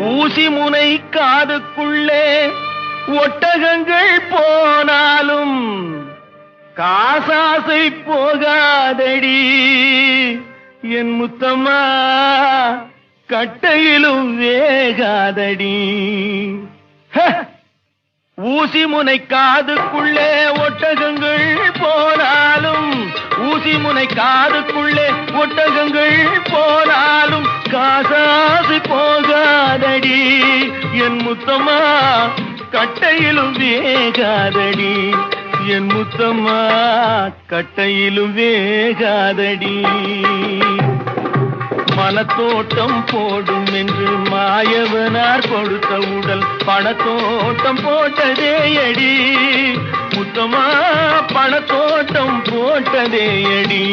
ஊசி முனை காதுக்குள்ளே ஒட்டகங்கள் போனாலும் காசாசை போகாதடி என் முத்தம்மா, கட்டையிலும் வேகாதடி. ஊசி முனை காதுக்குள்ளே ஒட்டகங்கள் போனாலும், ஊசி முனை காதுக்குள்ளே ஒட்டகங்கள் போனாலும் காசாசு போகாதடி என் முத்தம்மா, கட்டையிலும் வேகாதடி என் முத்தம்மா, கட்டையிலும் வேகாதடி. மனத்தோட்டம் போடும் என்று மாயவனார் கொடுத்த உடல் பணத்தோட்டம் போட்டதே அடி முத்தமா, பணத்தோட்டம் போட்டதே அடி.